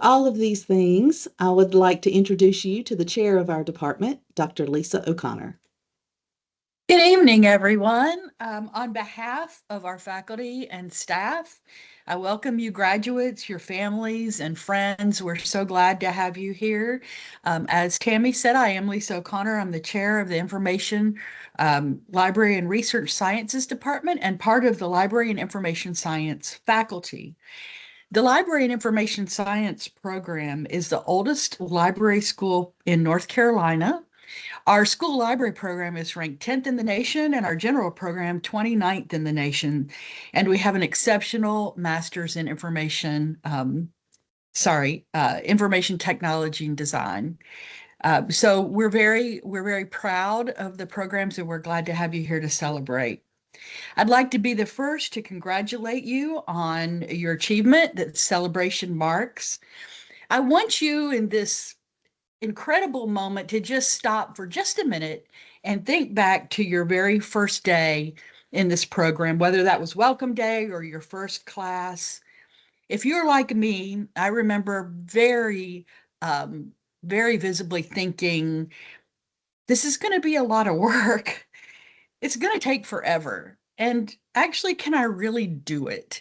All of these things, I would like to introduce you to the chair of our department, Dr. Lisa O'Connor. Good evening, everyone. On behalf of our faculty and staff, I welcome you graduates, your families, and friends. We're so glad to have you here. As Tammy said, I am Lisa O'Connor. I'm the chair of the Information Library and Research Sciences Department and part of the Library and Information Science faculty. The Library and Information Science program is the oldest library school in North Carolina. Our school library program is ranked 10th in the nation and our general program 29th in the nation. And we have an exceptional master's in information technology and design. So we're very proud of the programs and we're glad to have you here to celebrate. I'd like to be the first to congratulate you on your achievement that celebration marks. I want you in this incredible moment to just stop for just a minute and think back to your very first day in this program, whether that was welcome day or your first class. If you're like me, I remember very visibly thinking, this is going to be a lot of work. It's going to take forever. And actually, can I really do it?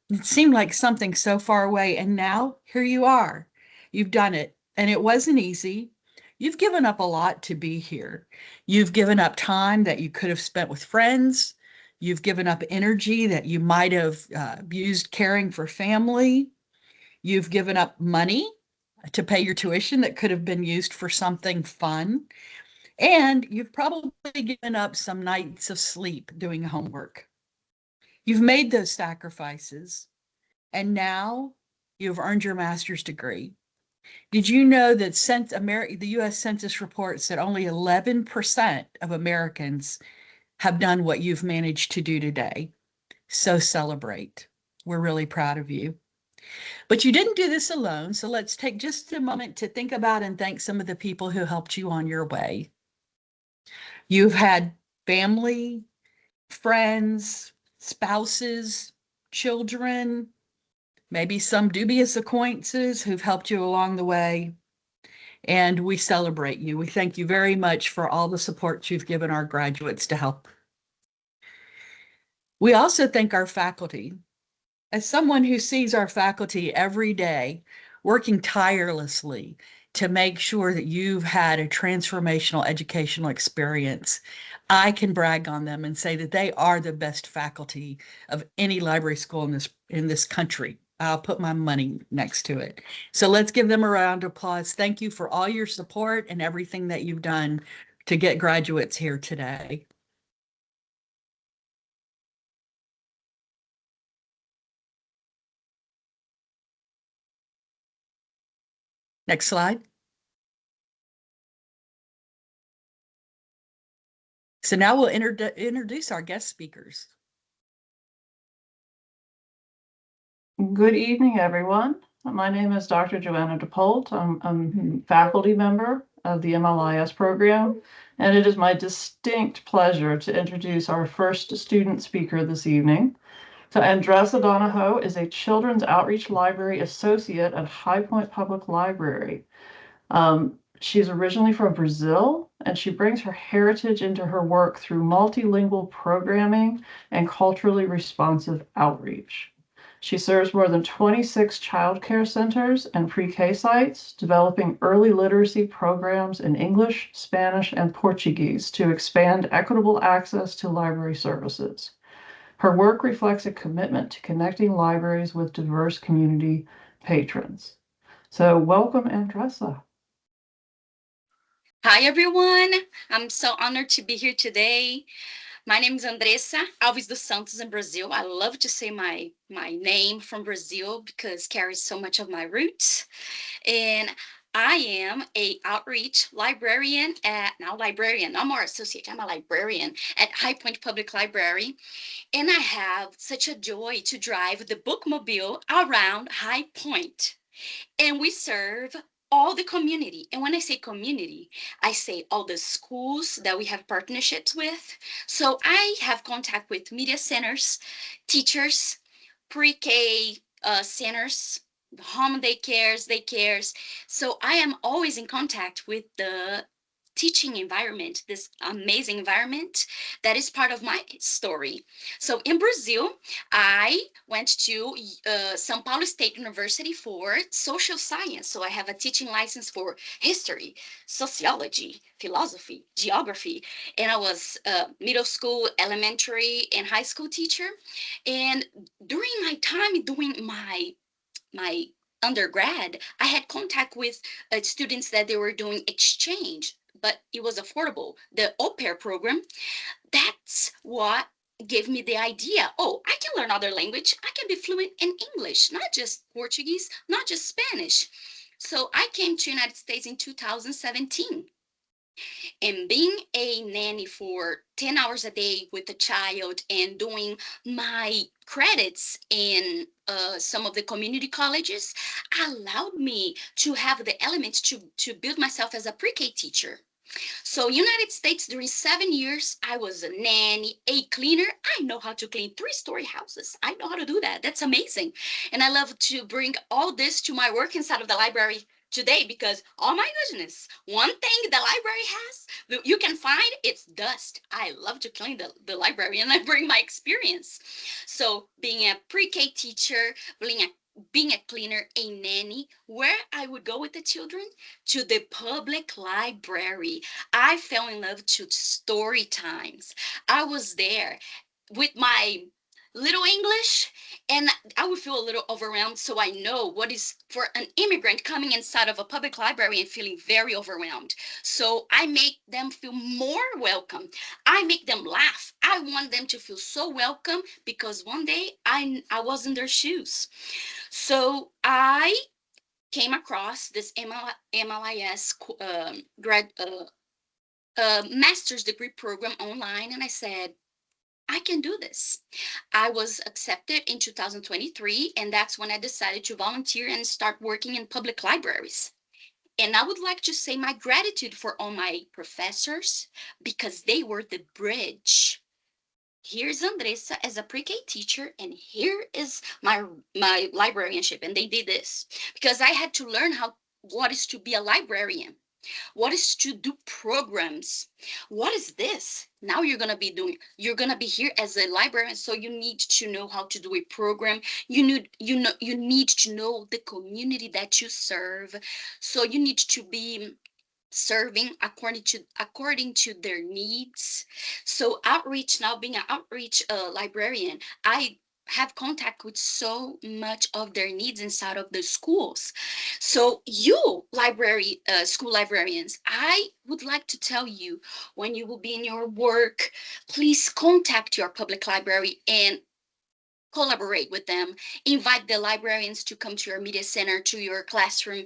It seemed like something so far away. And now here you are. You've done it. And it wasn't easy. You've given up a lot to be here. You've given up time that you could have spent with friends. You've given up energy that you might have used caring for family. You've given up money to pay your tuition that could have been used for something fun. And you've probably given up some nights of sleep doing homework. You've made those sacrifices. And now you've earned your master's degree. Did you know that the US Census reports that only 11% of Americans have done what you've managed to do today? So celebrate. We're really proud of you. But you didn't do this alone, so let's take just a moment to think about and thank some of the people who helped you on your way. You've had family, friends, spouses, children, maybe some dubious acquaintances who've helped you along the way. And we celebrate you. We thank you very much for all the support you've given our graduates to help. We also thank our faculty. As someone who sees our faculty every day working tirelessly to make sure that you've had a transformational educational experience, I can brag on them and say that they are the best faculty of any library school in this country. I'll put my money next to it. So let's give them a round of applause. Thank you for all your support and everything that you've done to get graduates here today. Next slide. So now we'll introduce our guest speakers. Good evening, everyone. My name is Dr. Joanna DePolt. I'm a faculty member of the MLIS program, and it is my distinct pleasure to introduce our first student speaker this evening. So Andressa Donahoe is a Children's Outreach Library Associate at High Point Public Library. She's originally from Brazil, and she brings her heritage into her work through multilingual programming and culturally responsive outreach. She serves more than 26 child care centers and pre-K sites, developing early literacy programs in English, Spanish, and Portuguese to expand equitable access to library services. Her work reflects a commitment to connecting libraries with diverse community patrons. So welcome, Andressa. Hi, everyone. I'm so honored to be here today. My name is Andressa Alves dos Santos in Brazil. I love to say my name from Brazil because it carries so much of my roots. And I am a outreach librarian no more associate, I'm a librarian at High Point Public Library. And I have such a joy to drive the bookmobile around High Point. And we serve all the community. And when I say community, I say all the schools that we have partnerships with. So I have contact with media centers, teachers, pre-K centers, home daycares. So I am always in contact with the teaching environment, this amazing environment that is part of my story. So in Brazil, I went to São Paulo State University for social science. So I have a teaching license for history, sociology, philosophy, geography, and I was a middle school, elementary, and high school teacher. And during my time doing my undergrad, I had contact with students that they were doing exchange, but it was affordable. The au pair program, that's what gave me the idea. Oh, I can learn other language. I can be fluent in English, not just Portuguese, not just Spanish. So I came to United States in 2017, and being a nanny for 10 hours a day with a child and doing my credits in some of the community colleges allowed me to have the elements to build myself as a pre-K teacher. So United States, during 7 years, I was a nanny, a cleaner. I know how to clean three-story houses. I know how to do that. That's amazing. And I love to bring all this to my work inside of the library today because, oh my goodness, one thing the library has, you can find, it's dust. I love to clean the library and I bring my experience. So being a pre-K teacher, being a cleaner, a nanny, where I would go with the children to the public library. I fell in love to story times. I was there with my little English and I would feel a little overwhelmed. So I know what is for an immigrant coming inside of a public library and feeling very overwhelmed. So I make them feel more welcome. I make them laugh. I want them to feel so welcome because one day I was in their shoes. So I came across this MLIS master's degree program online, and I said, I can do this. I was accepted in 2023, and that's when I decided to volunteer and start working in public libraries. And I would like to say my gratitude for all my professors because they were the bridge. Here's Andressa as a pre-K teacher, and here is my librarianship. And they did this because I had to learn what is to be a librarian, what is to do programs, what is this. Now you're gonna be here as a librarian, so you need to know how to do a program. You need to know the community that you serve. So you need to be serving according to their needs. So outreach, now being an outreach librarian, I have contact with so much of their needs inside of the schools. So you school librarians, I would like to tell you, when you will be in your work, please contact your public library and collaborate with them. Invite the librarians to come to your media center, to your classroom,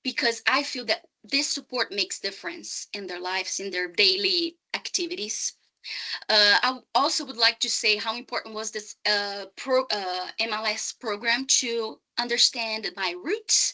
because I feel that this support makes difference in their lives, in their daily activities. I also would like to say how important was this MLS program to understand my roots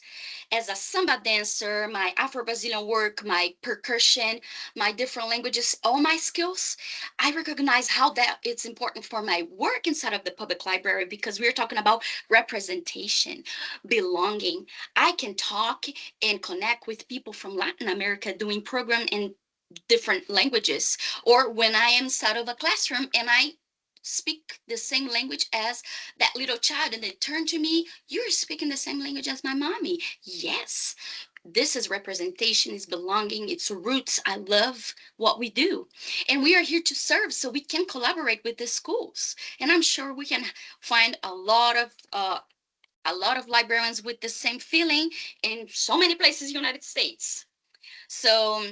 as a samba dancer, my Afro-Brazilian work, my percussion, my different languages, all my skills. I recognize how that it's important for my work inside of the public library because we're talking about representation, belonging. I can talk and connect with people from Latin America doing program in different languages, or when I am inside of a classroom and I speak the same language as that little child and they turn to me, you're speaking the same language as my mommy. Yes, this is representation, is belonging, it's roots. I love what we do, and we are here to serve, so we can collaborate with the schools, and I'm sure we can find a lot of librarians with the same feeling in so many places in the United States. So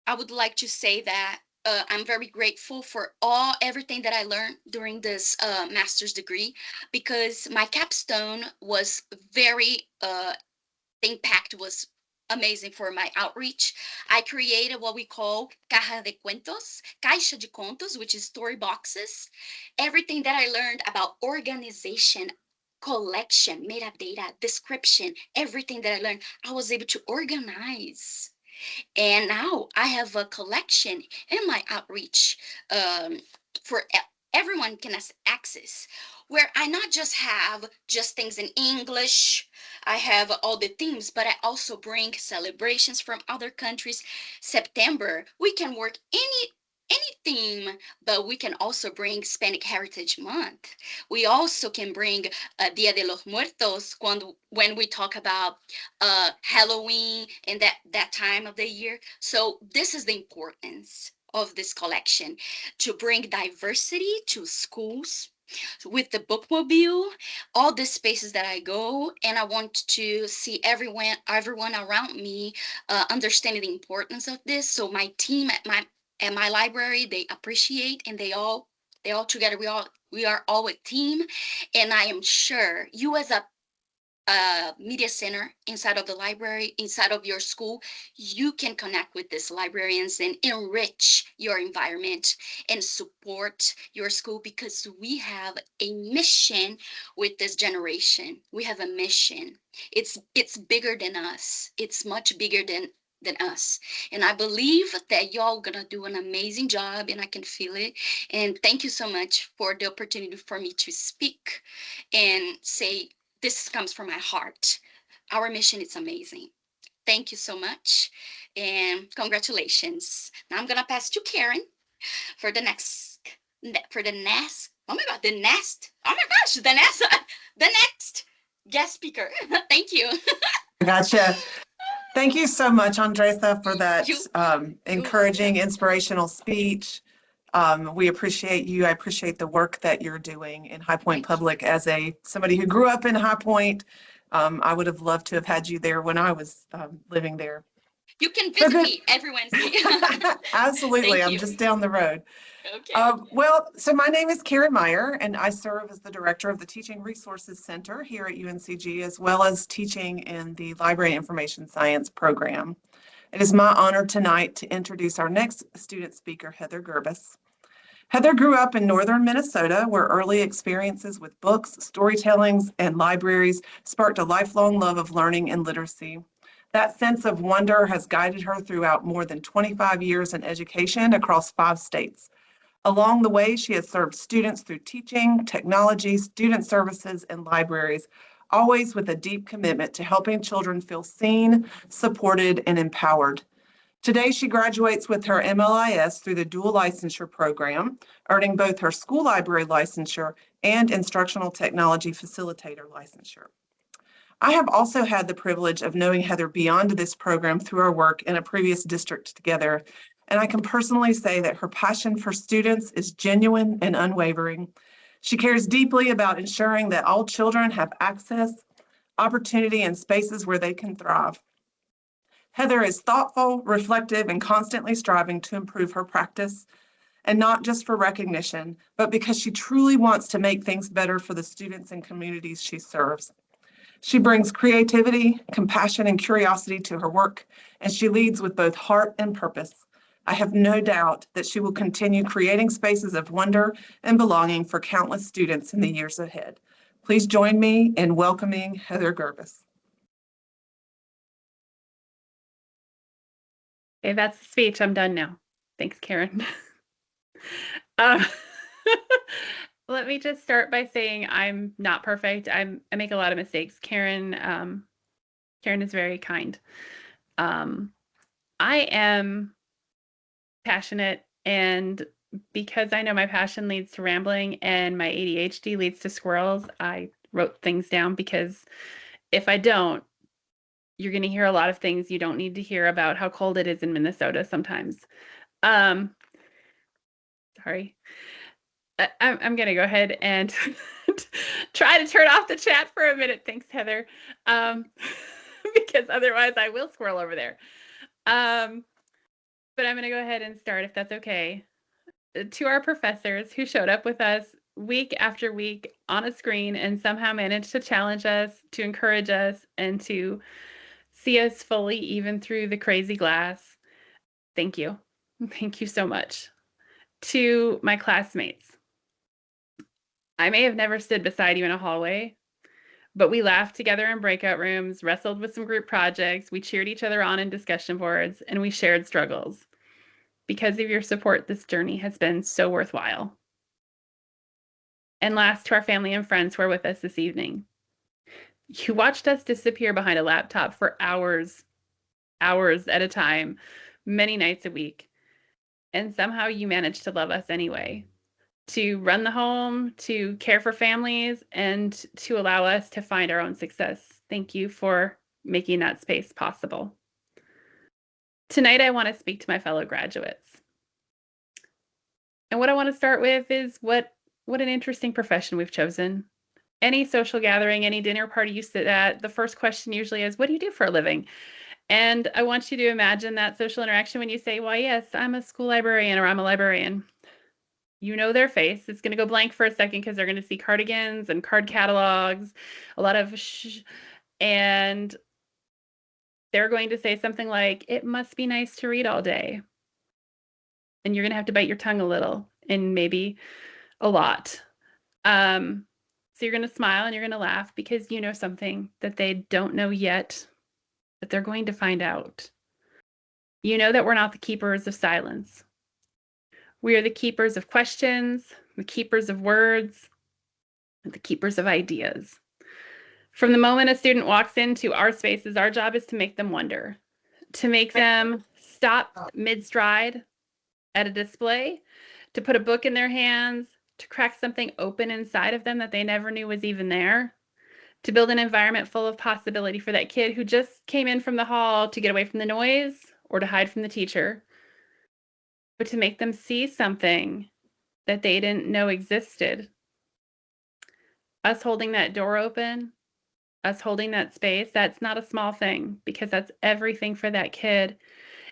I would like to say that I'm very grateful for everything that I learned during this master's degree, because my capstone was very the impact was amazing for my outreach. I created what we call caixa de contos, which is story boxes. Everything that I learned about organization, collection, metadata, description, everything that I learned, I was able to organize. And now I have a collection in my outreach um, for everyone can access, where I not just have just things in English. I have all the themes, but I also bring celebrations from other countries. September, we can work any theme, but we can also bring Hispanic Heritage Month. We also can bring Dia de los Muertos when we talk about Halloween and that time of the year. So this is the importance of this collection, to bring diversity to schools with the bookmobile, all the spaces that I go, and I want to see everyone around me understanding the importance of this. So my team at my library, they appreciate, and they all together, we are all a team. And I am sure you, as a media center inside of the library, inside of your school, you can connect with these librarians and enrich your environment and support your school, because we have a mission with this generation. We have a mission. It's bigger than us. It's much bigger than us. And I believe that y'all gonna do an amazing job, and I can feel it. And thank you so much for the opportunity for me to speak and say this comes from my heart. Our mission is amazing. Thank you so much, and congratulations. Now I'm gonna pass to Karen for the next. Oh my God, the next. Oh my gosh, the next guest speaker. Thank you. Gotcha. Thank you so much, Andresa, for that You, encouraging, inspirational speech. We appreciate you. I appreciate the work that you're doing in High Point Public. As somebody who grew up in High Point, I would have loved to have had you there when I was living there. you can visit me every Wednesday. Absolutely. Thank I'm you. just down the road. Okay. Well, so my name is Karen Meyer, and I serve as the director of the Teaching Resources Center here at UNCG, as well as teaching in the Library Information Science program. It is my honor tonight to introduce our next student speaker, Heather Gerbis. Heather grew up in northern Minnesota, where early experiences with books, storytellings, and libraries sparked a lifelong love of learning and literacy. That sense of wonder has guided her throughout more than 25 years in education across 5 states. Along the way, she has served students through teaching, technology, student services, and libraries, always with a deep commitment to helping children feel seen, supported, and empowered. Today, she graduates with her MLIS through the dual licensure program, earning both her school library licensure and instructional technology facilitator licensure. I have also had the privilege of knowing Heather beyond this program through our work in a previous district together, and I can personally say that her passion for students is genuine and unwavering. She cares deeply about ensuring that all children have access, opportunity, and spaces where they can thrive. Heather is thoughtful, reflective, and constantly striving to improve her practice, and not just for recognition, but because she truly wants to make things better for the students and communities she serves. She brings creativity, compassion, and curiosity to her work, and she leads with both heart and purpose. I have no doubt that she will continue creating spaces of wonder and belonging for countless students in the years ahead. Please join me in welcoming Heather Gerbis. Okay, that's the speech. I'm done now. Thanks, Karen. Um, let me just start by saying I'm not perfect. I make a lot of mistakes. Karen is very kind. I am passionate, and because I know my passion leads to rambling and my ADHD leads to squirrels, I wrote things down, because if I don't, you're going to hear a lot of things you don't need to hear about how cold it is in Minnesota sometimes. Sorry. I'm going to go ahead and try to turn off the chat for a minute. Thanks, Heather. Because otherwise I will squirrel over there. But I'm going to go ahead and start, if that's okay. To our professors who showed up with us week after week on a screen and somehow managed to challenge us, to encourage us, and to see us fully, even through the crazy glass. Thank you. Thank you so much. To my classmates. I may have never stood beside you in a hallway, but we laughed together in breakout rooms, wrestled with some group projects, we cheered each other on in discussion boards, and we shared struggles. Because of your support, this journey has been so worthwhile. And last, to our family and friends who are with us this evening. You watched us disappear behind a laptop for hours at a time, many nights a week. And somehow you managed to love us anyway, to run the home, to care for families, and to allow us to find our own success. Thank you for making that space possible. Tonight, I want to speak to my fellow graduates. And what I want to start with is what an interesting profession we've chosen. Any social gathering, any dinner party you sit at, the first question usually is, what do you do for a living? And I want you to imagine that social interaction when you say, well, yes, I'm a school librarian or I'm a librarian. You know their face. It's going to go blank for a second because they're going to see cardigans and card catalogs, a lot of and they're going to say something like, it must be nice to read all day. And you're going to have to bite your tongue a little and maybe a lot. So you're going to smile and you're going to laugh because you know something that they don't know yet, that they're going to find out. You know that we're not the keepers of silence. We are the keepers of questions, the keepers of words, the keepers of ideas. From the moment a student walks into our spaces, our job is to make them wonder, to make them stop mid-stride at a display, to put a book in their hands, to crack something open inside of them that they never knew was even there, to build an environment full of possibility for that kid who just came in from the hall to get away from the noise or to hide from the teacher, but to make them see something that they didn't know existed. Us holding that door open, us holding that space, that's not a small thing because that's everything for that kid.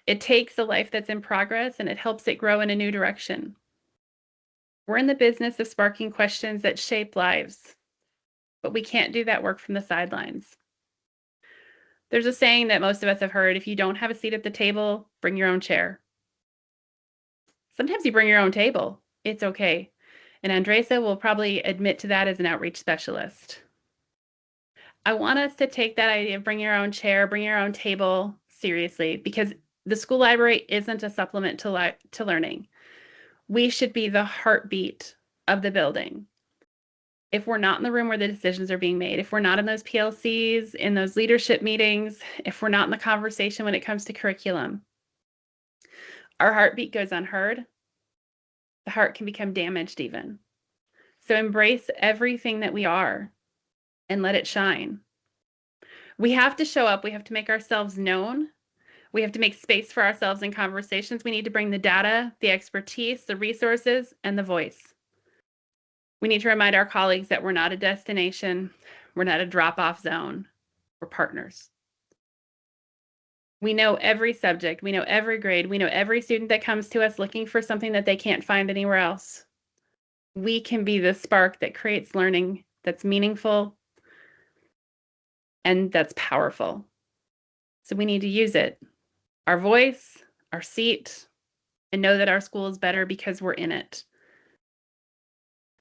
It takes a life that's in progress and it helps it grow in a new direction. We're in the business of sparking questions that shape lives, but we can't do that work from the sidelines. There's a saying that most of us have heard, if you don't have a seat at the table, bring your own chair. Sometimes you bring your own table. It's okay. And Andresa will probably admit to that as an outreach specialist. I want us to take that idea of bring your own chair, bring your own table seriously, because the school library isn't a supplement to learning. We should be the heartbeat of the building. If we're not in the room where the decisions are being made, if we're not in those PLCs, in those leadership meetings, if we're not in the conversation when it comes to curriculum, our heartbeat goes unheard. The heart can become damaged even. So embrace everything that we are and let it shine. We have to show up. We have to make ourselves known. We have to make space for ourselves in conversations. We need to bring the data, the expertise, the resources, and the voice. We need to remind our colleagues that we're not a destination. We're not a drop-off zone. We're partners. We know every subject. We know every grade. We know every student that comes to us looking for something that they can't find anywhere else. We can be the spark that creates learning that's meaningful and that's powerful. So we need to use it. Our voice, our seat, and know that our school is better because we're in it.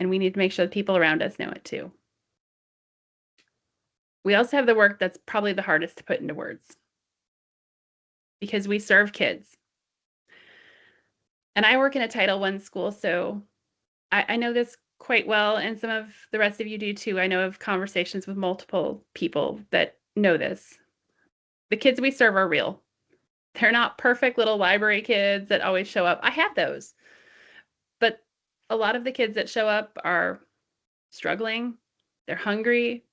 And we need to make sure the people around us know it too. We also have the work that's probably the hardest to put into words because we serve kids. And I work in a Title I school, so I know this quite well, and some of the rest of you do too. I know of conversations with multiple people that know this. The kids we serve are real. They're not perfect little library kids that always show up. I have those. But a lot of the kids that show up are struggling. They're hungry.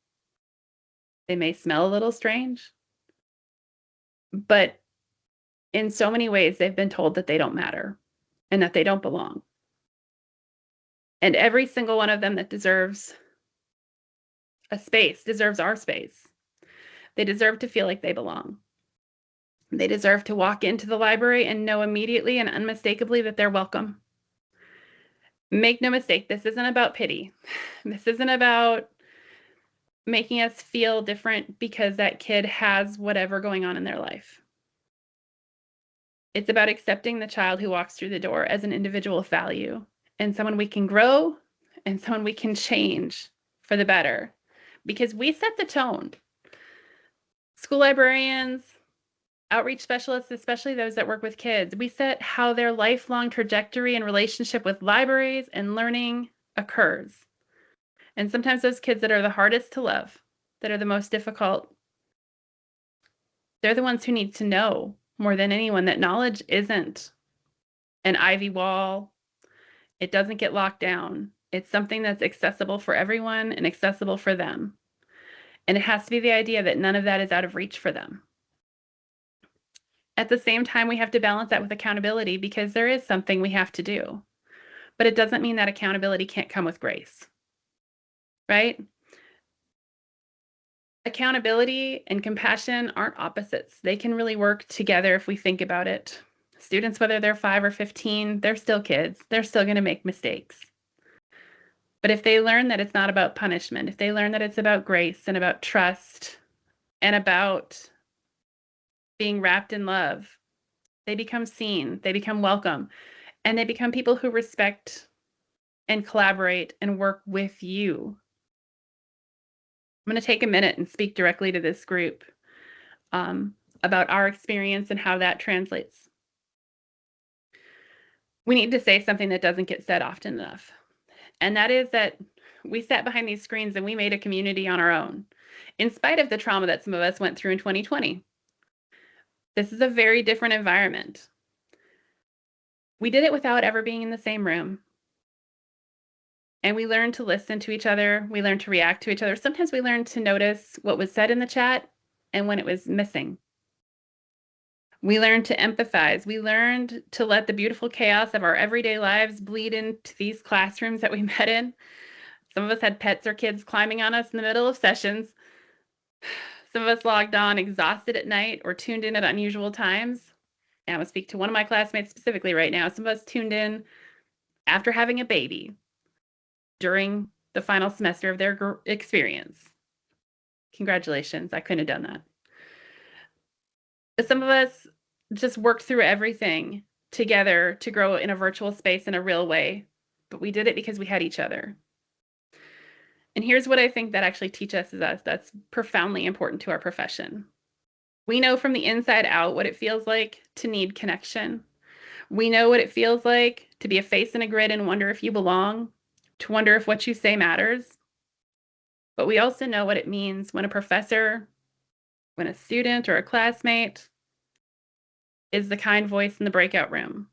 They may smell a little strange. But in so many ways, they've been told that they don't matter and that they don't belong. And every single one of them that deserves a space deserves our space. They deserve to feel like they belong. They deserve to walk into the library and know immediately and unmistakably that they're welcome. Make no mistake, this isn't about pity. This isn't about making us feel different because that kid has whatever going on in their life. It's about accepting the child who walks through the door as an individual of value and someone we can grow and someone we can change for the better because we set the tone. School librarians, outreach specialists, especially those that work with kids, we set how their lifelong trajectory and relationship with libraries and learning occurs. And sometimes those kids that are the hardest to love that are the most difficult, they're the ones who need to know more than anyone that knowledge isn't an ivy wall. It doesn't get locked down. It's something that's accessible for everyone and accessible for them. And it has to be the idea that none of that is out of reach for them. At the same time, we have to balance that with accountability, because there is something we have to do. But it doesn't mean that accountability can't come with grace, right? Accountability and compassion aren't opposites. They can really work together if we think about it. Students, whether they're 5 or 15, they're still kids. They're still going to make mistakes. But if they learn that it's not about punishment, if they learn that it's about grace and about trust and about being wrapped in love, they become seen, they become welcome, and they become people who respect and collaborate and work with you. I'm going to take a minute and speak directly to this group about our experience and how that translates. We need to say something that doesn't get said often enough. And that is that we sat behind these screens and we made a community on our own, in spite of the trauma that some of us went through in 2020. This is a very different environment. We did it without ever being in the same room. And we learned to listen to each other. We learned to react to each other. Sometimes we learned to notice what was said in the chat and when it was missing. We learned to empathize. We learned to let the beautiful chaos of our everyday lives bleed into these classrooms that we met in. Some of us had pets or kids climbing on us in the middle of sessions. Some of us logged on exhausted at night or tuned in at unusual times. And I'm going to speak to one of my classmates specifically right now. Some of us tuned in after having a baby during the final semester of their experience. Congratulations, I couldn't have done that. But some of us just worked through everything together to grow in a virtual space in a real way, but we did it because we had each other. And here's what I think that actually teaches us that's profoundly important to our profession. We know from the inside out what it feels like to need connection. We know what it feels like to be a face in a grid and wonder if you belong, to wonder if what you say matters. But we also know what it means when a professor, when a student or a classmate is the kind voice in the breakout room,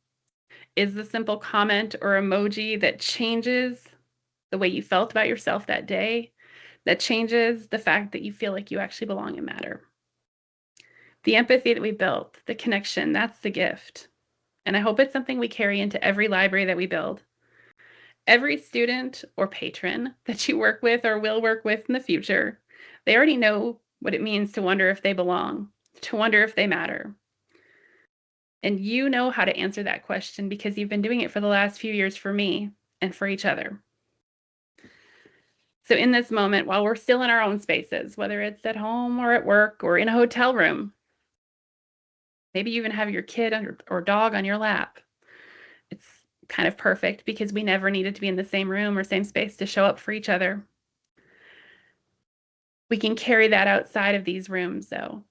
is the simple comment or emoji that changes the way you felt about yourself that day, that changes the fact that you feel like you actually belong and matter. The empathy that we built, the connection, that's the gift. And I hope it's something we carry into every library that we build. Every student or patron that you work with or will work with in the future, they already know what it means to wonder if they belong, to wonder if they matter. And you know how to answer that question because you've been doing it for the last few years for me and for each other. So in this moment, while we're still in our own spaces, whether it's at home or at work or in a hotel room, maybe you even have your kid or dog on your lap, it's kind of perfect because we never needed to be in the same room or same space to show up for each other. We can carry that outside of these rooms, though.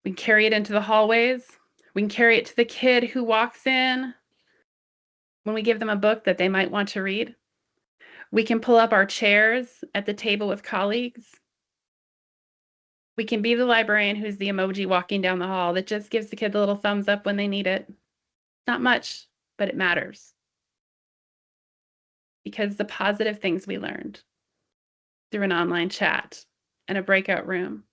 We can carry it into the hallways. We can carry it to the kid who walks in when we give them a book that they might want to read. We can pull up our chairs at the table with colleagues. We can be the librarian who's the emoji walking down the hall that just gives the kid the little thumbs up when they need it. Not much, but it matters. Because the positive things we learned through an online chat and a breakout room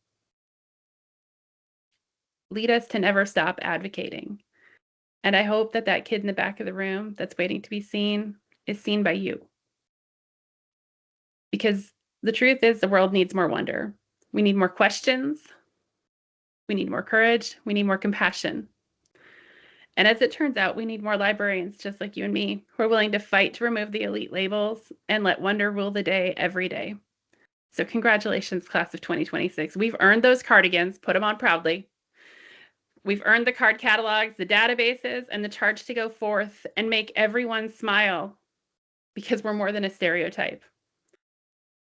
lead us to never stop advocating. And I hope that that kid in the back of the room that's waiting to be seen is seen by you. Because the truth is the world needs more wonder. We need more questions. We need more courage. We need more compassion. And as it turns out, we need more librarians just like you and me who are willing to fight to remove the elite labels and let wonder rule the day every day. So congratulations, class of 2026. We've earned those cardigans, put them on proudly. We've earned the card catalogs, the databases, and the charge to go forth and make everyone smile because we're more than a stereotype.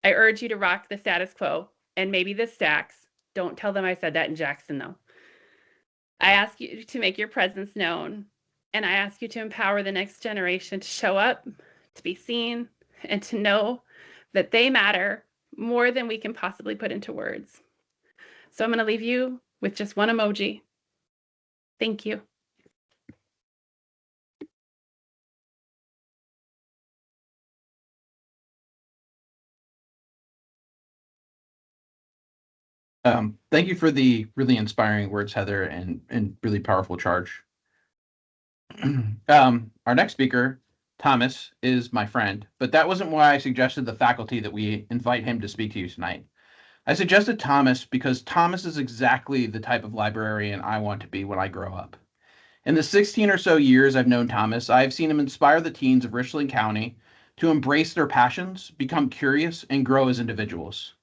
I urge you to rock the status quo and maybe the stacks. Don't tell them I said that in Jackson, though. I ask you to make your presence known, and I ask you to empower the next generation to show up, to be seen, and to know that they matter more than we can possibly put into words. So I'm going to leave you with just one emoji. Thank you. Thank you for the really inspiring words, Heather, and really powerful charge. Our next speaker, Thomas, is my friend, but that wasn't why I suggested the faculty that we invite him to speak to you tonight. I suggested Thomas because Thomas is exactly the type of librarian I want to be when I grow up. In the 16 or so years I've known Thomas, I've seen him inspire the teens of Richland County to embrace their passions, become curious, and grow as individuals.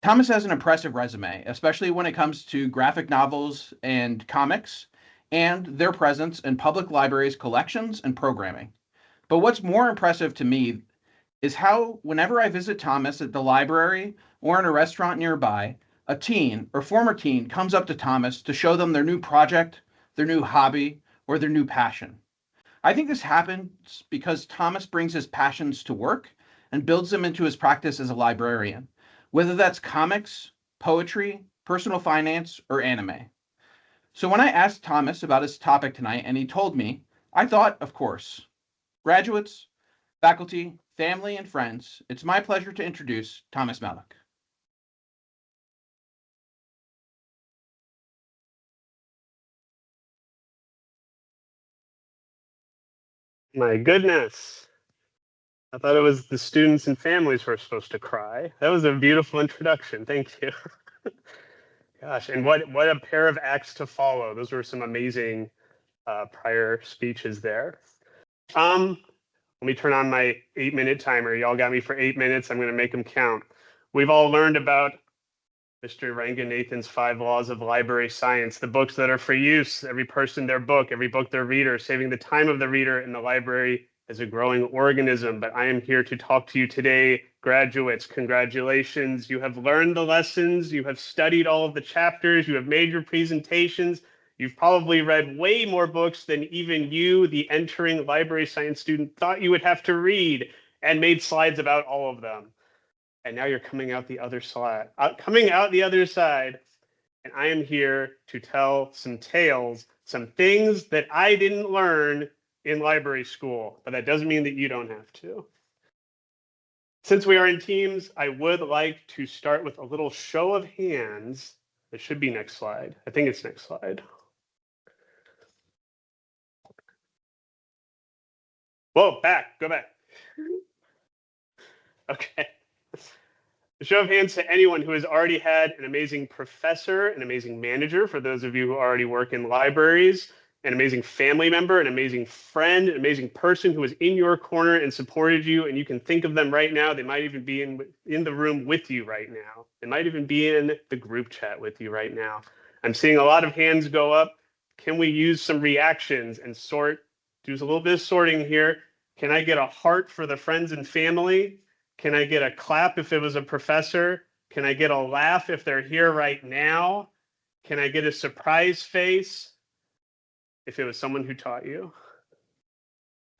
Thomas has an impressive resume, especially when it comes to graphic novels and comics and their presence in public libraries' collections and programming. But what's more impressive to me is how whenever I visit Thomas at the library or in a restaurant nearby, a teen or former teen comes up to Thomas to show them their new project, their new hobby, or their new passion. I think this happens because Thomas brings his passions to work and builds them into his practice as a librarian, whether that's comics, poetry, personal finance, or anime. So when I asked Thomas about his topic tonight and he told me, I thought, of course, graduates, faculty, family, and friends, it's my pleasure to introduce Thomas Malik. My goodness. I thought it was the students and families who were supposed to cry. That was a beautiful introduction. Thank you. Gosh, and what a pair of acts to follow. Those were some amazing prior speeches there. Let me turn on my 8-minute timer. Y'all got me for 8 minutes. I'm going to make them count. We've all learned about Mr. Ranganathan's 5 laws of library science, the books that are for use, every person their book, every book their reader, saving the time of the reader, and the library as a growing organism. But I am here to talk to you today, graduates. Congratulations. You have learned the lessons. You have studied all of the chapters. You have made your presentations. You've probably read way more books than even you, the entering library science student, thought you would have to read, and made slides about all of them. And now you're coming out the other side, and I am here to tell some tales, some things that I didn't learn in library school, but that doesn't mean that you don't have to. Since we are in teams, I would like to start with a little show of hands. It should be next slide. I think it's next slide. Whoa, go back. Okay. A show of hands to anyone who has already had an amazing professor, an amazing manager, for those of you who already work in libraries, an amazing family member, an amazing friend, an amazing person who was in your corner and supported you, and you can think of them right now. They might even be in the room with you right now. They might even be in the group chat with you right now. I'm seeing a lot of hands go up. Can we use some reactions and do a little bit of sorting here? Can I get a heart for the friends and family? Can I get a clap if it was a professor? Can I get a laugh if they're here right now? Can I get a surprise face if it was someone who taught you?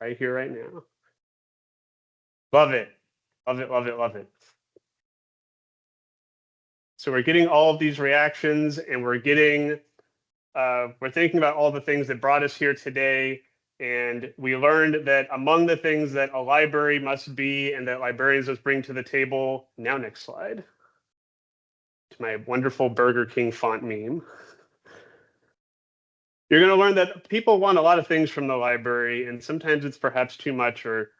Right here, right now. Love it. Love it, love it, love it. So we're getting all of these reactions, and we're thinking about all the things that brought us here today. And we learned that among the things that a library must be and that librarians must bring to the table, now next slide, to my wonderful Burger King font meme. You're going to learn that people want a lot of things from the library, and sometimes it's perhaps too much for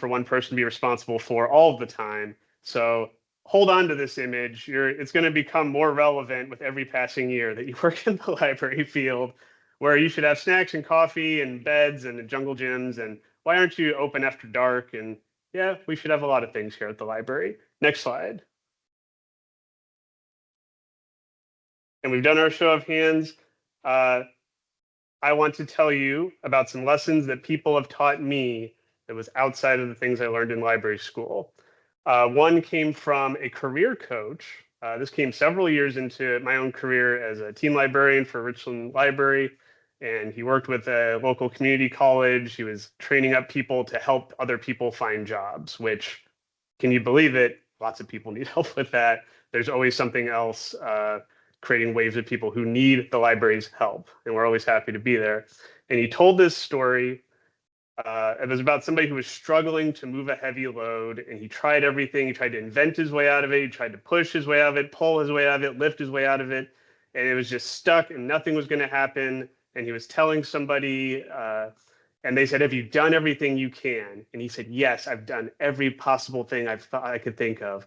one person to be responsible for all of the time. So hold on to this image. It's going to become more relevant with every passing year that you work in the library field, where you should have snacks and coffee and beds and jungle gyms. And why aren't you open after dark? And yeah, we should have a lot of things here at the library. Next slide. And we've done our show of hands. I want to tell you about some lessons that people have taught me that was outside of the things I learned in library school. One came from a career coach. This came several years into my own career as a teen librarian for Richland Library. And he worked with a local community college. He was training up people to help other people find jobs, which, can you believe it? Lots of people need help with that. there's always something else creating waves of people who need the library's help, and we're always happy to be there. And he told this story. It was about somebody who was struggling to move a heavy load, and he tried everything. He tried to invent his way out of it. He tried to push his way out of it, pull his way out of it, lift his way out of it, and it was just stuck, and nothing was going to happen. And he was telling somebody, and they said, "Have you done everything you can?" And he said, "Yes, I've done every possible thing I could think of."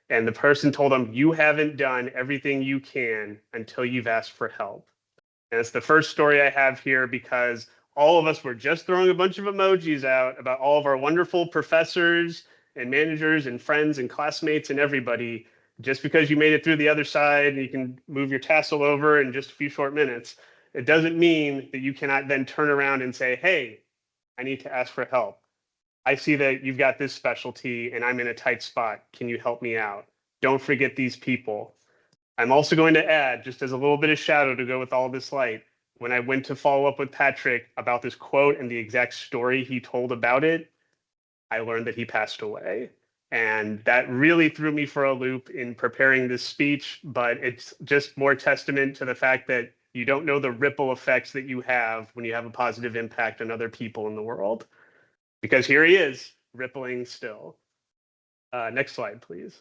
And the person told him, "You haven't done everything you can until you've asked for help." And it's the first story I have here because all of us were just throwing a bunch of emojis out about all of our wonderful professors and managers and friends and classmates and everybody. Just because you made it through the other side and you can move your tassel over in just a few short minutes, it doesn't mean that you cannot then turn around and say, "Hey, I need to ask for help. I see that you've got this specialty and I'm in a tight spot. Can you help me out?" Don't forget these people. I'm also going to add, just as a little bit of shadow to go with all this light, when I went to follow up with Patrick about this quote and the exact story he told about it, I learned that he passed away. And that really threw me for a loop in preparing this speech, but it's just more testament to the fact that you don't know the ripple effects that you have when you have a positive impact on other people in the world. Because here he is, rippling still. Next slide, please.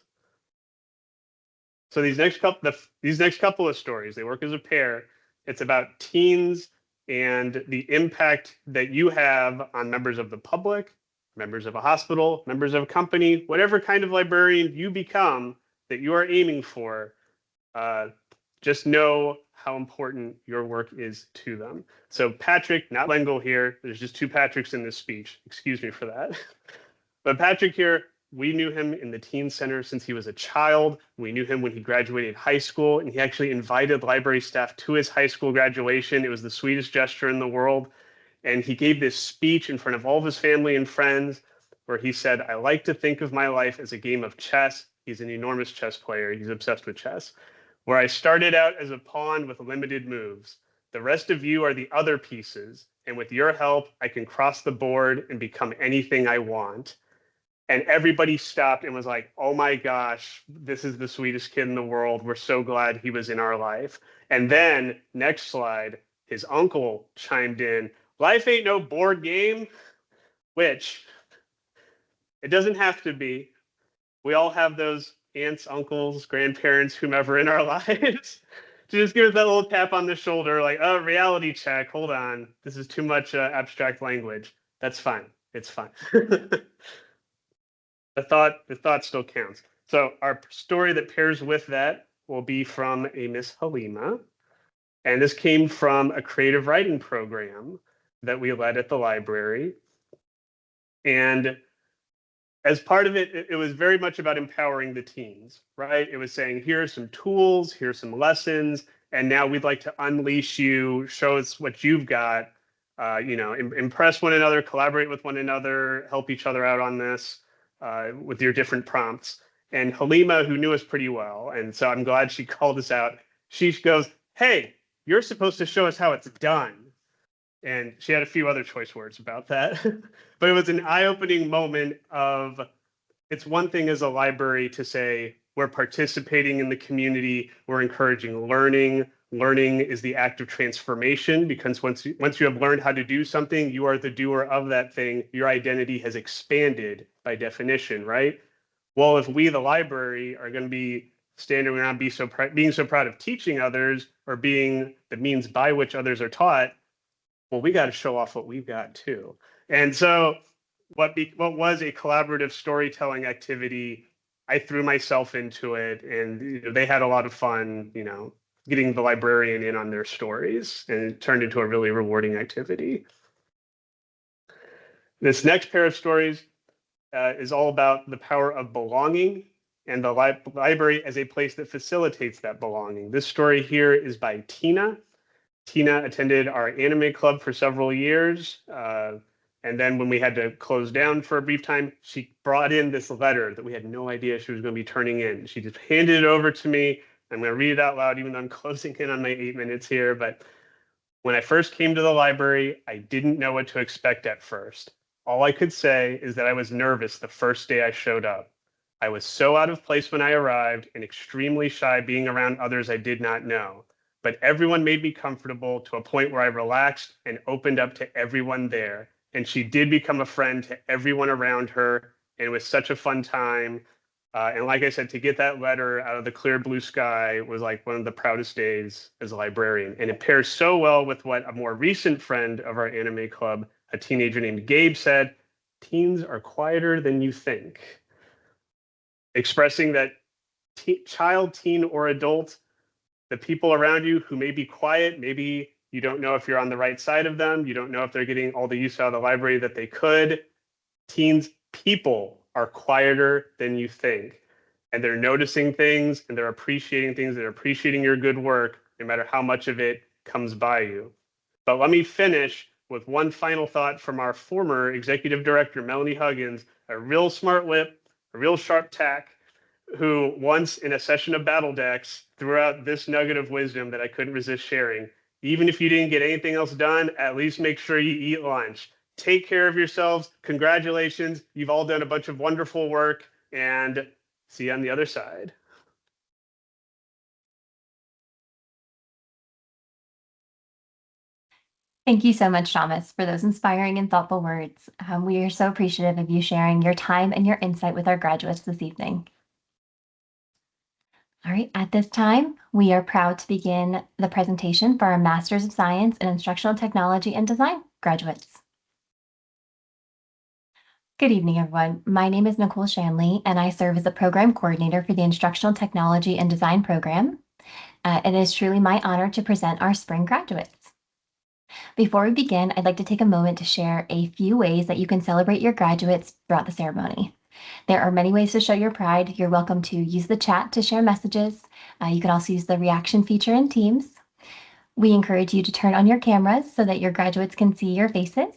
So these next couple of stories, they work as a pair. It's about teens and the impact that you have on members of the public, members of a hospital, members of a company, whatever kind of librarian you become that you are aiming for. Just know how important your work is to them. So Patrick, not Lengel here. There's just two Patricks in this speech. Excuse me for that. But Patrick here, we knew him in the teen center since he was a child. We knew him when he graduated high school, and he actually invited library staff to his high school graduation. It was the sweetest gesture in the world. And he gave this speech in front of all of his family and friends where he said, "I like to think of my life as a game of chess." He's an enormous chess player. He's obsessed with chess. "Where I started out as a pawn with limited moves. The rest of you are the other pieces. And with your help, I can cross the board and become anything I want." And everybody stopped and was like, "Oh my gosh, this is the sweetest kid in the world. We're so glad he was in our life." And then, next slide, his uncle chimed in, "Life ain't no board game," which it doesn't have to be. We all have those aunts, uncles, grandparents, whomever in our lives to just give us that little tap on the shoulder, like, "Oh, reality check. Hold on. This is too much abstract language." That's fine. It's fine. The thought still counts. So our story that pairs with that will be from a Miss Halima. And this came from a creative writing program that we led at the library. And as part of it, it was very much about empowering the teens, right? It was saying, here are some tools, here's some lessons, and now we'd like to unleash you, show us what you've got, impress one another, collaborate with one another, help each other out on this. With your different prompts. And Halima, who knew us pretty well, and so I'm glad she called us out, she goes, "Hey, you're supposed to show us how it's done." And she had a few other choice words about that. But it was an eye-opening moment of, it's one thing as a library to say, we're participating in the community, we're encouraging learning. Learning is the act of transformation, because once you have learned how to do something, you are the doer of that thing. Your identity has expanded by definition, right? Well, if we, the library, are going to be standing around being so proud of teaching others or being the means by which others are taught, well, we got to show off what we've got too. And so what was a collaborative storytelling activity, I threw myself into it, and they had a lot of fun, getting the librarian in on their stories, and it turned into a really rewarding activity. This next pair of stories is all about the power of belonging and the library as a place that facilitates that belonging. This story here is by Tina. Tina attended our anime club for several years. And then when we had to close down for a brief time, she brought in this letter that we had no idea she was going to be turning in. She just handed it over to me. I'm going to read it out loud, even though I'm closing in on my 8 minutes here. But when I first came to the library, I didn't know what to expect at first. All I could say is that I was nervous the first day I showed up. I was so out of place when I arrived and extremely shy being around others I did not know. But everyone made me comfortable to a point where I relaxed and opened up to everyone there. And she did become a friend to everyone around her. And it was such a fun time. And like I said, to get that letter out of the clear blue sky was like one of the proudest days as a librarian. And it pairs so well with what a more recent friend of our anime club, a teenager named Gabe, said: teens are quieter than you think. Expressing that child, teen, or adult, the people around you who may be quiet, maybe you don't know if you're on the right side of them, you don't know if they're getting all the use out of the library that they could. Teens, people are quieter than you think. And they're noticing things and they're appreciating things. They're appreciating your good work, no matter how much of it comes by you. But let me finish with one final thought from our former executive director, Melanie Huggins, a real smart lip, a real sharp tack, who once in a session of Battle Decks threw out this nugget of wisdom that I couldn't resist sharing. Even if you didn't get anything else done, at least make sure you eat lunch. Take care of yourselves. Congratulations. You've all done a bunch of wonderful work, and see you on the other side. Thank you so much, Thomas, for those inspiring and thoughtful words. We are so appreciative of you sharing your time and your insight with our graduates this evening. All right, at this time, we are proud to begin the presentation for our Masters of Science in Instructional Technology and Design graduates. Good evening, everyone. My name is Nicole Shanley, and I serve as the program coordinator for the Instructional Technology and Design program. It is truly my honor to present our spring graduates. Before we begin, I'd like to take a moment to share a few ways that you can celebrate your graduates throughout the ceremony. There are many ways to show your pride. You're welcome to use the chat to share messages. You can also use the reaction feature in Teams. We encourage you to turn on your cameras so that your graduates can see your faces.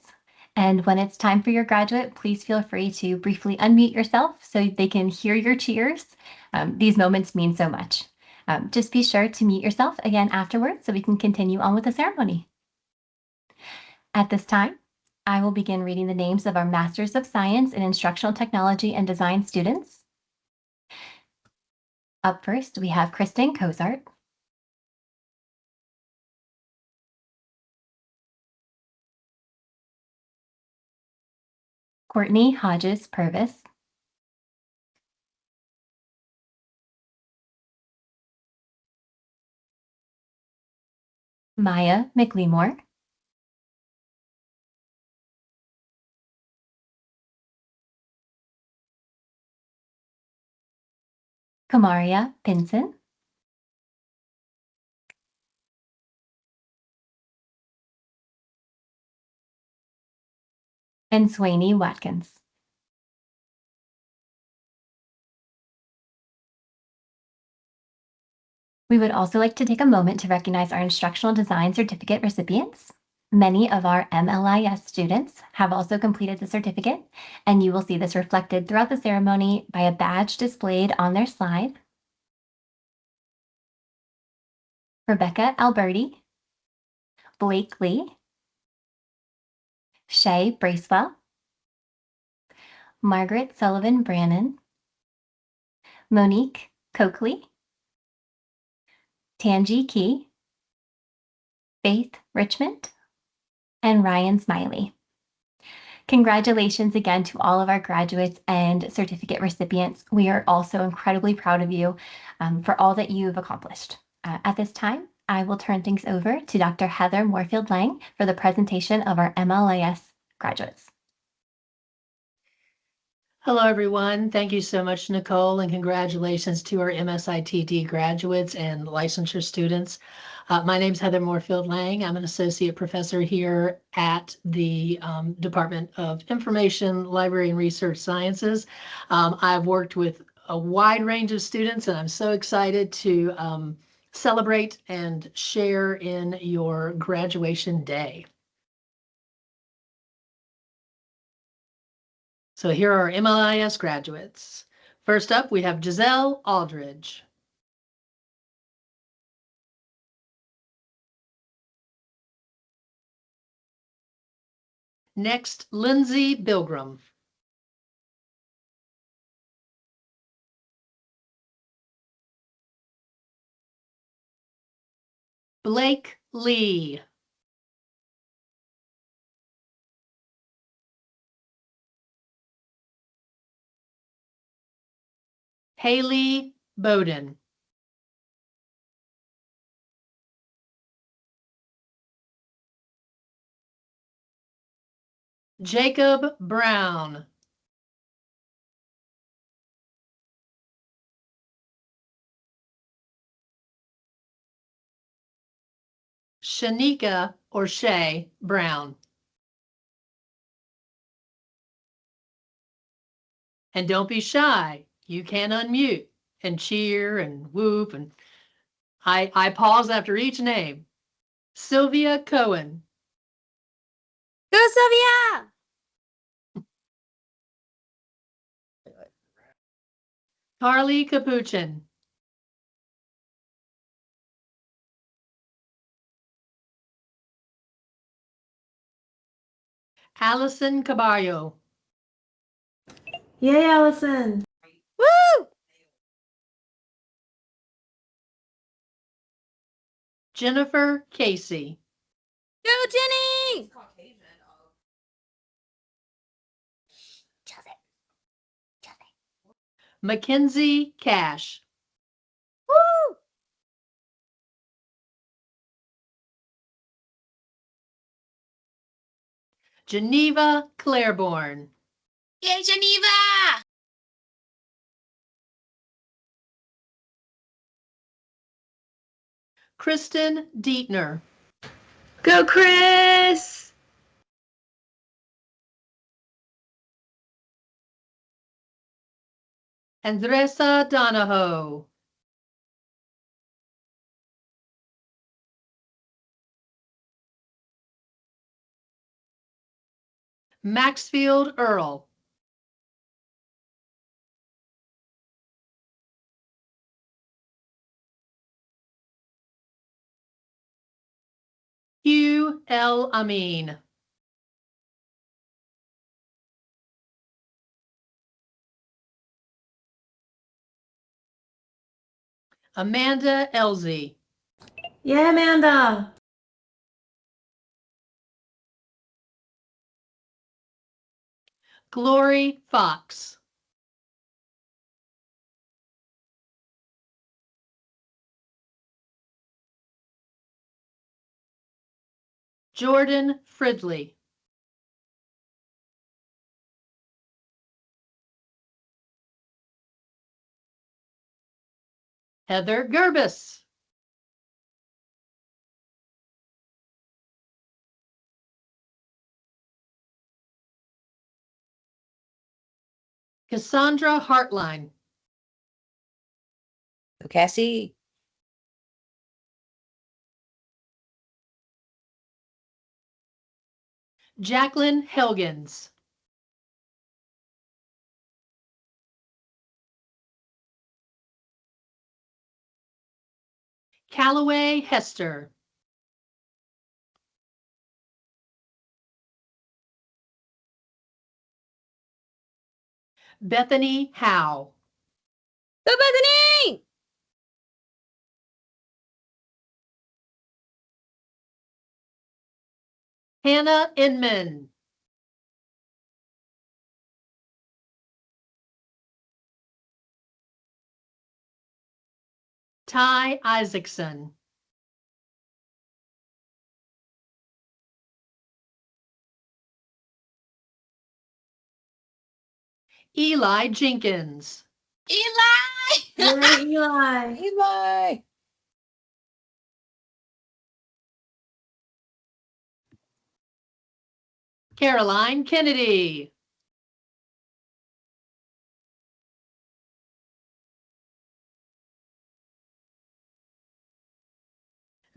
And when it's time for your graduate, please feel free to briefly unmute yourself so they can hear your cheers. These moments mean so much. Just be sure to mute yourself again afterwards so we can continue on with the ceremony. At this time, I will begin reading the names of our Masters of Science in Instructional Technology and Design students. Up first, we have Kristen Cozart. Courtney Hodges Purvis. Maya McLemore. Kamaria Pinson. And Swaney Watkins. We would also like to take a moment to recognize our Instructional Design Certificate recipients. Many of our MLIS students have also completed the certificate, and you will see this reflected throughout the ceremony by a badge displayed on their slide. Rebecca Alberti, Blake Lee, Shay Bracewell, Margaret Sullivan Brannon, Monique Coakley, Tangi Key, Faith Richmond, and Ryan Smiley. Congratulations again to all of our graduates and certificate recipients. We are also incredibly proud of you for all that you've accomplished. At this time, I will turn things over to Dr. Heather Moorfield-Lang for the presentation of our MLIS graduates. Hello, everyone. Thank you so much, Nicole, and congratulations to our MSITD graduates and licensure students. My name is Heather Moorfield-Lang. I'm an associate professor here at the Department of Information, Library, and Research Sciences. I've worked with a wide range of students, and I'm so excited to celebrate and share in your graduation day. So here are MLIS graduates. First up, we have Giselle Aldridge. Next, Lindsay Bilgram. Blake Lee. Haley Bowden. Jacob Brown. Shanika or Shay Brown. And don't be shy. You can unmute and cheer and whoop. And I pause after each name. Sylvia Cohen. Go, Sylvia! Carly Capuchin. Allison Caballo. Yay, Allison! Woo! Jennifer Casey. Go, Jenny! Mackenzie Cash. Woo! Geneva Claiborne. Yay, Geneva! Kristen Dietner. Go, Chris! Andressa Donahoe. Maxfield Earl. Hugh L. Amin. Amanda Elsie. Yay, Amanda! Glory Fox. Jordan Fridley. Heather Gerbis. Cassandra Hartline. Go, Cassie! Jacqueline Helgens. Callaway Hester. Bethany Howe. Go, Bethany! Hannah Inman. Ty Isaacson. Eli Jenkins. Eli! Yay, Eli! Eli! Caroline Kennedy.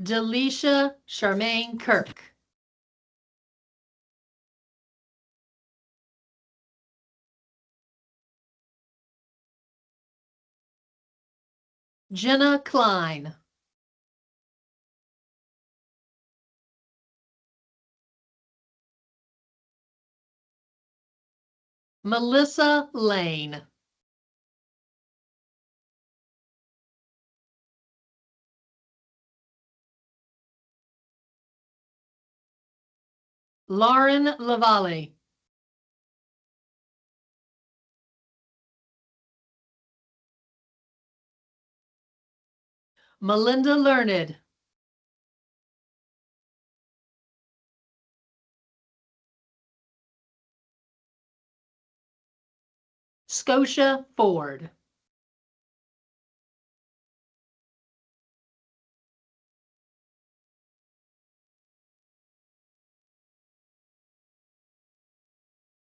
Delisha Charmaine Kirk. Jenna Klein. Melissa Lane. Lauren Lavalle. Melinda Learned. Scotia Ford.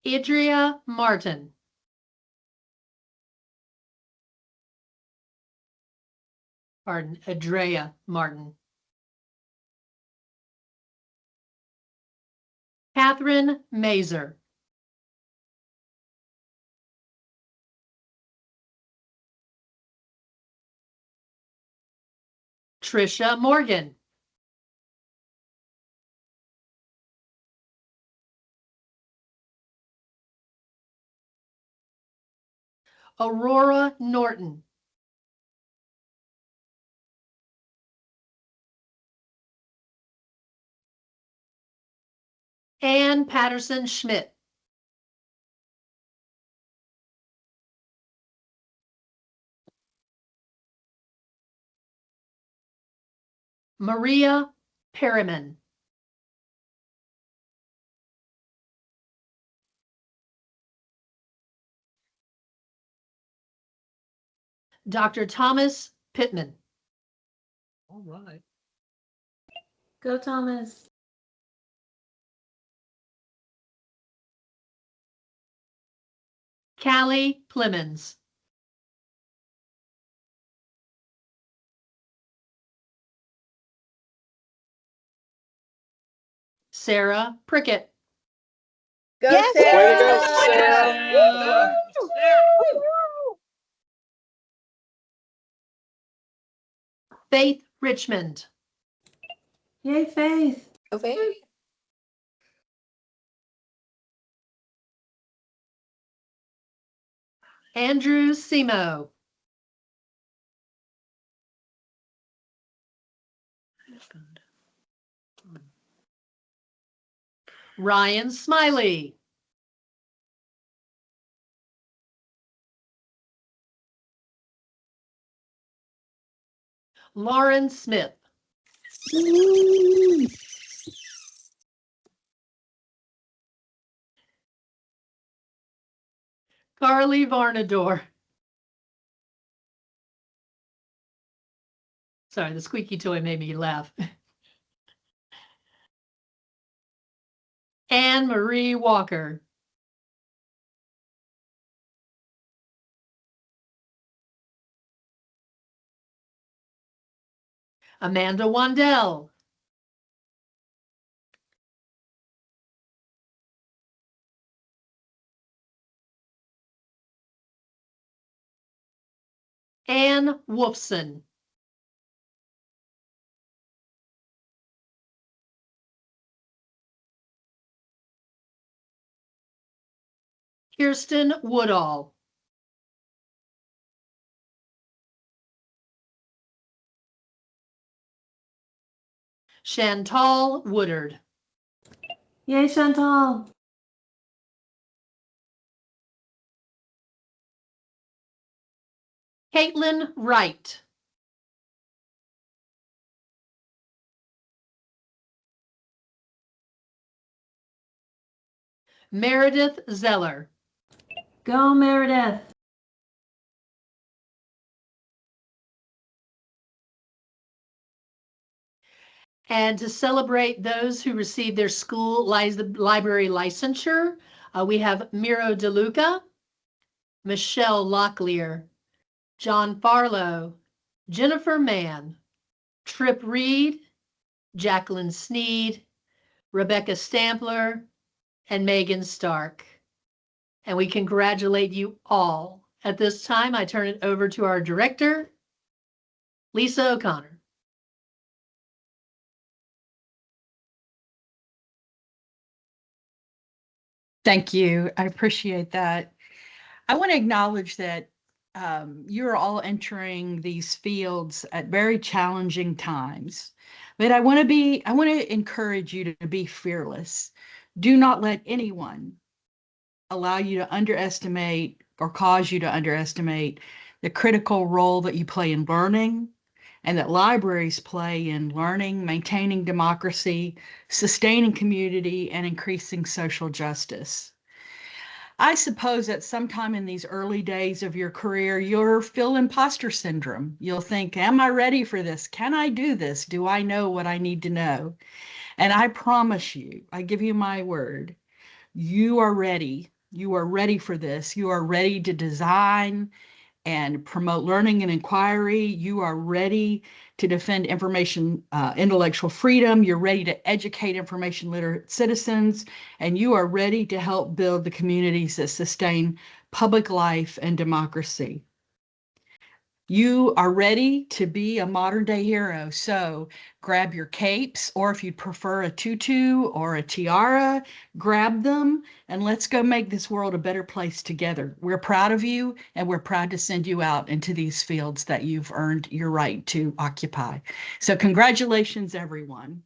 Idria Martin. Pardon, Adrea Martin. Catherine Mazer. Trisha Morgan. Aurora Norton. Ann Patterson Schmidt. Maria Perriman. Dr. Thomas Pittman. All right. Go, Thomas. Callie Plemons. Sarah Prickett. Go, Yes, Sarah. Way to go, Sarah. Faith Richmond. Yay, Faith. Go, Faith. Andrew Simo. Ryan Smiley. Lauren Smith. Carly Varnador. Sorry, the squeaky toy made me laugh. Anne Marie Walker. Amanda Wandell. Anne Wolfson. Kirsten Woodall. Chantal Woodard. Yay, Chantal. Caitlin Wright. Meredith Zeller. Go, Meredith. And to celebrate those who received their school library licensure, we have Miro DeLuca, Michelle Locklear, John Farlow, Jennifer Mann, Trip Reed, Jacqueline Sneed, Rebecca Stampler, and Megan Stark. And we congratulate you all. At this time, I turn it over to our director, Lisa O'Connor. Thank you. I appreciate that. I want to acknowledge that you're all entering these fields at very challenging times. But I want to encourage you to be fearless, Do not let anyone allow you to underestimate or cause you to underestimate the critical role that you play in learning and that libraries play in learning, maintaining democracy, sustaining community, and increasing social justice. I suppose that sometime in these early days of your career, you'll feel imposter syndrome. You'll think, am I ready for this? Can I do this? Do I know what I need to know? And I promise you, I give you my word, you are ready. You are ready for this. You are ready to design and promote learning and inquiry. You are ready to defend intellectual freedom. You're ready to educate information literate citizens, and you are ready to help build the communities that sustain public life and democracy. You are ready to be a modern day hero. So grab your capes, or if you'd prefer a tutu or a tiara, grab them and let's go make this world a better place together. We're proud of you, and we're proud to send you out into these fields that you've earned your right to occupy. So congratulations, everyone.